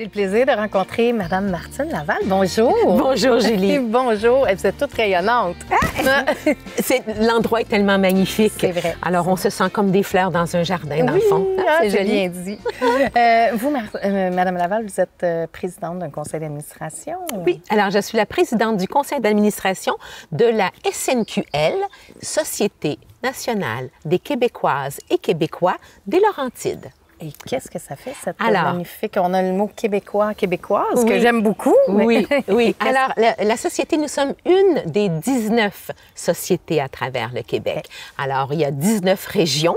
J'ai le plaisir de rencontrer Mme Martine Laval. Bonjour. Bonjour, Julie. Bonjour. Vous êtes toute rayonnante. L'endroit est tellement magnifique. C'est vrai. Alors, on se sent comme des fleurs dans un jardin, dans le fond. C'est joli. Bien dit. Vous, Mme Laval, vous êtes présidente d'un conseil d'administration. Oui. Alors, je suis la présidente du conseil d'administration de la SNQL, Société nationale des Québécoises et Québécois des Laurentides. Et qu'est-ce que ça fait, cette magnifique... On a le mot québécois, québécoise, que j'aime beaucoup. Oui, oui. Alors, la Société, nous sommes une des 19 sociétés à travers le Québec. Alors, il y a 19 régions.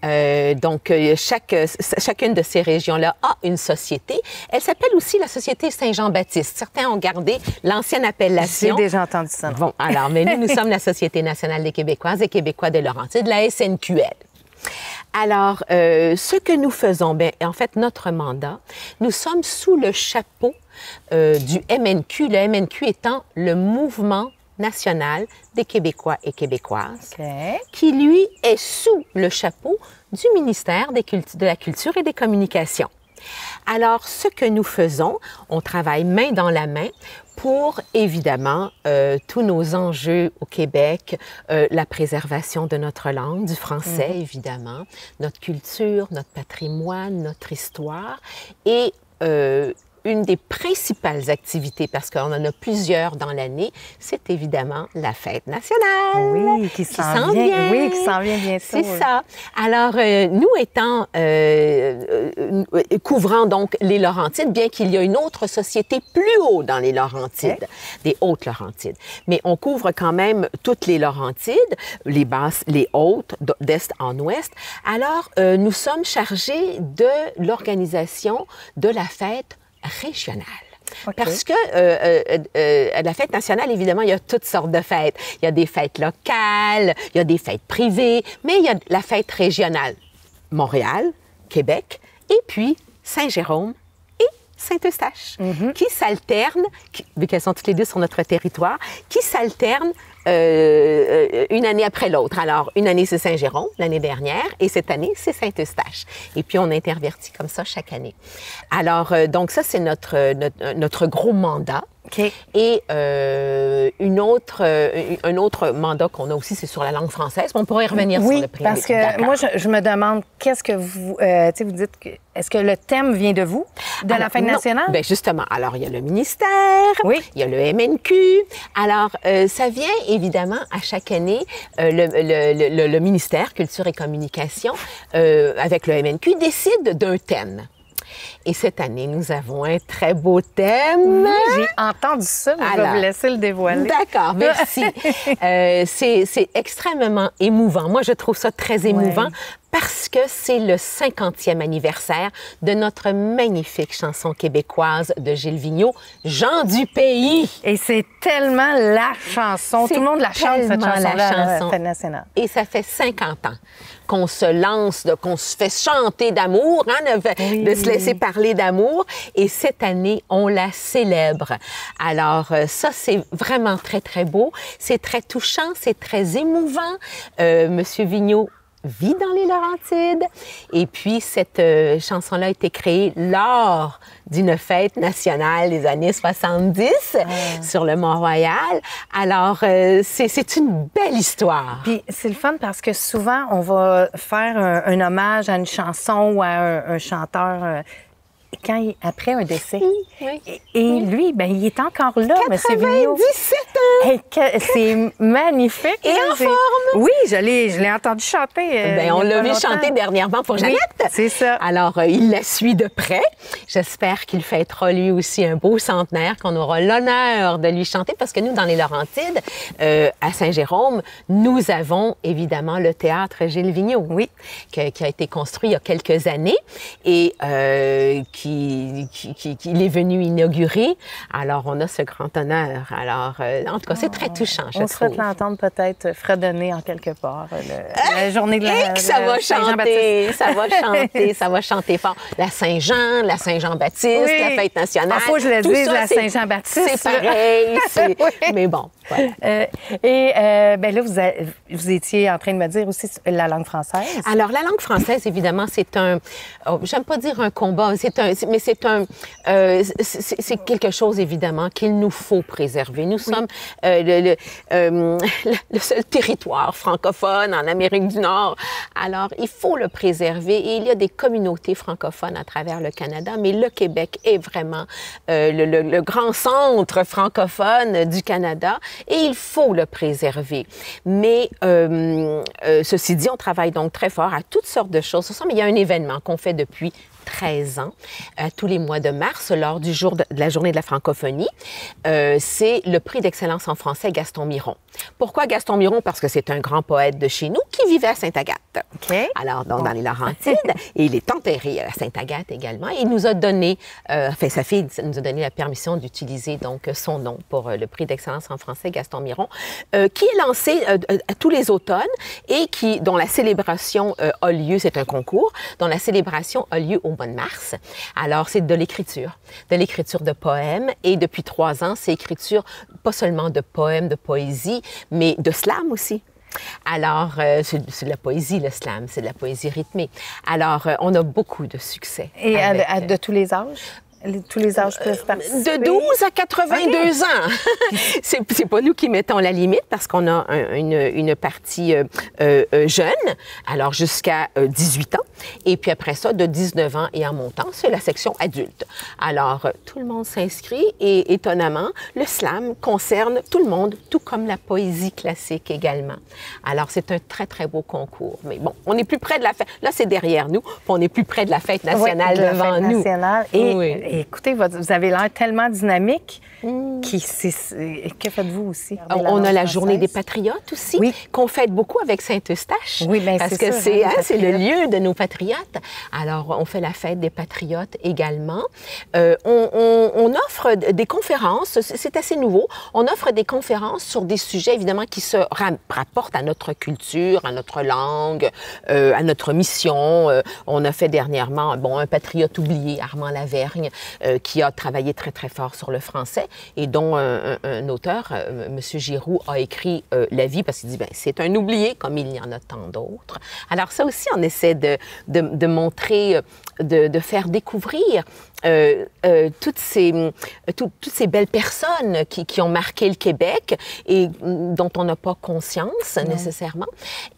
Donc, chacune de ces régions-là a une société. Elle s'appelle aussi la Société Saint-Jean-Baptiste. Certains ont gardé l'ancienne appellation. J'ai déjà entendu ça. Bon, alors, mais nous sommes la Société nationale des Québécoises et Québécois des Laurentides, la SNQL. Alors, ce que nous faisons, bien, en fait, notre mandat, nous sommes sous le chapeau du MNQ, le MNQ étant le Mouvement national des Québécois et Québécoises, qui, lui, est sous le chapeau du ministère de la Culture et des Communications. Alors, ce que nous faisons, on travaille main dans la main pour, évidemment, tous nos enjeux au Québec, la préservation de notre langue, du français, évidemment, notre culture, notre patrimoine, notre histoire et une des principales activités, parce qu'on en a plusieurs dans l'année, c'est évidemment la fête nationale. Oui, qui s'en vient. Oui, qui s'en vient bientôt. C'est ça. Alors, nous étant, couvrant donc les Laurentides, bien qu'il y a une autre société plus haut dans les Laurentides, des Hautes-Laurentides, mais on couvre quand même toutes les Laurentides, les basses, les hautes, d'est en ouest. Alors, nous sommes chargés de l'organisation de la fête régionale. Parce que la fête nationale, évidemment, il y a toutes sortes de fêtes. Il y a des fêtes locales, il y a des fêtes privées, mais il y a la fête régionale. Montréal, Québec, et puis Saint-Jérôme et Saint-Eustache, qui s'alternent, vu qu'elles sont toutes les deux sur notre territoire, qui s'alternent une année après l'autre. Alors, une année, c'est Saint-Jérôme, l'année dernière, et cette année, c'est Saint-Eustache. Et puis, on intervertit comme ça chaque année. Alors, donc ça, c'est notre gros mandat. Et un autre mandat qu'on a aussi, c'est sur la langue française. On pourrait y revenir sur le prix. Oui, parce que moi, je me demande, qu'est-ce que vous... vous dites que... Est-ce que le thème vient de vous, de la fête nationale? Bien, justement. Alors, il y a le ministère, il y a le MNQ. Alors, ça vient, évidemment, à chaque année, le ministère Culture et Communication, avec le MNQ, décide d'un thème. Et cette année, nous avons un très beau thème. Oui, j'ai entendu ça, mais je vais vous laisser le dévoiler. D'accord, merci. C'est extrêmement émouvant. Moi, je trouve ça très émouvant parce que c'est le 50e anniversaire de notre magnifique chanson québécoise de Gilles Vigneault, « Gens du pays ». Et c'est tellement la chanson. Tout le monde la chante, cette chanson-là, à la fête nationale. Et ça fait 50 ans qu'on se lance, qu'on se fait chanter d'amour, de se laisser parler d'amour. Et cette année, on la célèbre. Alors, ça, c'est vraiment très, très beau. C'est très touchant, c'est très émouvant. Monsieur Vigneault vit dans les Laurentides. Et puis, cette chanson-là a été créée lors d'une fête nationale des années 70 sur le Mont-Royal. Alors, c'est une belle histoire. Puis, c'est le fun parce que souvent, on va faire un hommage à une chanson ou à un chanteur après un décès. Et lui, ben, il est encore là, M. Vigneault. 97 ans! C'est magnifique. Et en forme! Oui, je l'ai entendu chanter. Ben, on l'a vu chanter dernièrement pour Jeannette. C'est ça. Alors, il la suit de près. J'espère qu'il fêtera lui aussi un beau centenaire, qu'on aura l'honneur de lui chanter, parce que nous, dans les Laurentides, à Saint-Jérôme, nous avons évidemment le théâtre Gilles Vigneault, qui a été construit il y a quelques années et qu'il est venu inaugurer. Alors, on a ce grand honneur. Alors, en tout cas, c'est très touchant, je trouve. On souhaite l'entendre peut-être fredonner en quelque part la journée de la ça va chanter, ça va chanter, ça va chanter fort. La Saint-Jean, la Saint-Jean-Baptiste, la fête nationale. Il faut que je le dise, la Saint-Jean-Baptiste. C'est pareil. Mais bon, Ben là, vous étiez en train de me dire aussi la langue française. Alors, la langue française, évidemment, c'est un... j'aime pas dire un combat, mais c'est quelque chose, évidemment, qu'il nous faut préserver. Nous sommes le seul territoire francophone en Amérique du Nord. Alors, il faut le préserver. Et il y a des communautés francophones à travers le Canada, mais le Québec est vraiment le grand centre francophone du Canada et il faut le préserver. Mais ceci dit, on travaille donc très fort à toutes sortes de choses. Il y a un événement qu'on fait depuis 13 ans, tous les mois de mars, lors du jour de la journée de la francophonie. C'est le prix d'excellence en français Gaston Miron. Pourquoi Gaston Miron? Parce que c'est un grand poète de chez nous qui vivait à Sainte-Agathe. Okay. Alors, donc, dans les Laurentides, et il est enterré à Sainte-Agathe également. Il nous a donné, sa fille nous a donné la permission d'utiliser donc son nom pour le prix d'excellence en français Gaston Miron, qui est lancé tous les automnes et dont la célébration a lieu, c'est un concours, dont la célébration a lieu au mois de mars. Alors, c'est de l'écriture de poèmes. Et depuis 3 ans, c'est écriture pas seulement de poèmes, de poésie, mais de slam aussi. Alors, c'est de la poésie, le slam, c'est de la poésie rythmée. Alors, on a beaucoup de succès. Et de tous les âges? Tous les âges peuvent participer? De 12 à 82 ans. C'est pas nous qui mettons la limite parce qu'on a une partie jeune, alors jusqu'à 18 ans. Et puis après ça, de 19 ans et en montant, c'est la section adulte. Alors, tout le monde s'inscrit et étonnamment, le slam concerne tout le monde, tout comme la poésie classique également. Alors, c'est un très, très beau concours. Mais bon, on est plus près de la fête. Là, c'est derrière nous, puis on est plus près de la fête nationale devant nous. Nationale. Et écoutez, vous avez l'air tellement dynamique. Que faites-vous aussi? On a la Journée des Patriotes aussi, qu'on fête beaucoup avec Saint-Eustache. Oui, bien parce que c'est le lieu de nos patriotes. Alors, on fait la fête des patriotes également. On offre des conférences, c'est assez nouveau. On offre des conférences sur des sujets, évidemment, qui se rapportent à notre culture, à notre langue, à notre mission. On a fait dernièrement, un patriote oublié, Armand Lavergne, qui a travaillé très, très fort sur le français et dont un auteur, M. Giroux, a écrit La vie parce qu'il dit, c'est un oublié comme il y en a tant d'autres. Alors ça aussi, on essaie de montrer, de faire découvrir toutes ces belles personnes qui ont marqué le Québec et dont on n'a pas conscience nécessairement.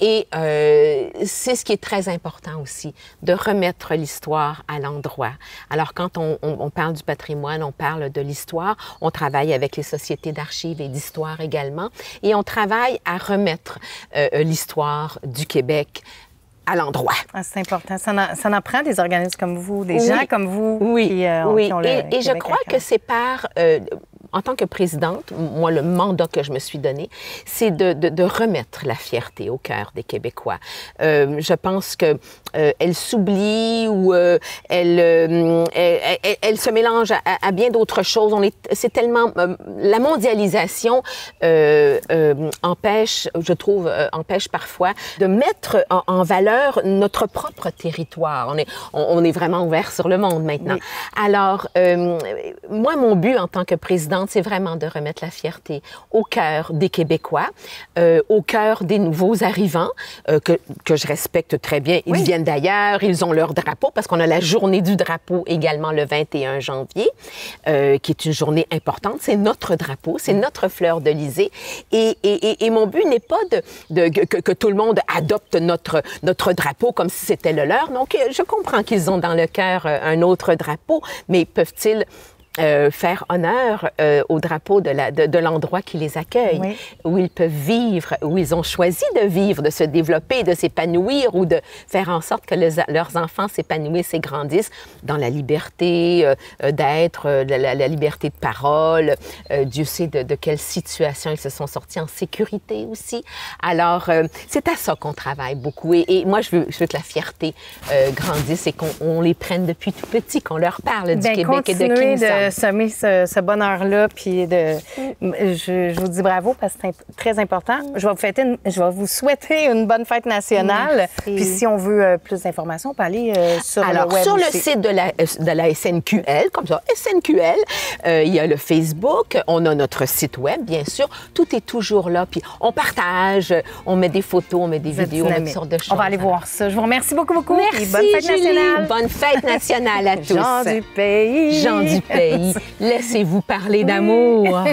Et c'est ce qui est très important aussi, de remettre l'histoire à l'endroit. Alors, quand on parle du patrimoine, on parle de l'histoire, on travaille avec les sociétés d'archives et d'histoire également, et on travaille à remettre l'histoire du Québec à l'endroit. C'est important. Ça en prend des organismes comme vous, des gens comme vous qui ont le Et je crois que c'est par... en tant que présidente, moi, le mandat que je me suis donné, c'est de remettre la fierté au cœur des Québécois. Je pense que elle s'oublie ou elle se mélange à bien d'autres choses. C'est tellement... la mondialisation empêche, je trouve, empêche parfois de mettre en valeur notre propre territoire. On est vraiment ouvert sur le monde maintenant. Oui. Alors, moi, mon but en tant que présidente, c'est vraiment de remettre la fierté au cœur des Québécois, au cœur des nouveaux arrivants, que je respecte très bien. Ils viennent d'ailleurs, ils ont leur drapeau, parce qu'on a la journée du drapeau également le 21 janvier, qui est une journée importante. C'est notre drapeau, c'est notre fleur de lysée. Et mon but n'est pas que tout le monde adopte notre drapeau comme si c'était le leur. Donc, je comprends qu'ils ont dans le cœur un autre drapeau, mais peuvent-ils faire honneur au drapeau de l'endroit qui les accueille, où ils peuvent vivre, où ils ont choisi de vivre, de se développer, de s'épanouir ou de faire en sorte que leurs enfants s'épanouissent et grandissent dans la liberté d'être, la liberté de parole. Dieu sait de quelle situation ils se sont sortis en sécurité aussi. Alors, c'est à ça qu'on travaille beaucoup. Et moi, je veux que la fierté grandisse et qu'on les prenne depuis tout petit, qu'on leur parle du Québec et de qui nous sommes. semer ce bonheur-là. Puis je vous dis bravo parce que c'est très important. Je vais vous souhaiter une bonne fête nationale. Puis si on veut plus d'informations, on peut aller sur le web. Sur le site de la SNQL, comme ça, SNQL, il y a le Facebook, on a notre site web, bien sûr. Tout est toujours là. Puis on partage, on met des photos, on met des vidéos, on met toutes sortes de choses. On va aller voir ça. Je vous remercie beaucoup. Merci, bonne fête nationale. Bonne fête nationale à tous. Gens du pays. Gens du pays. Laissez-vous parler d'amour.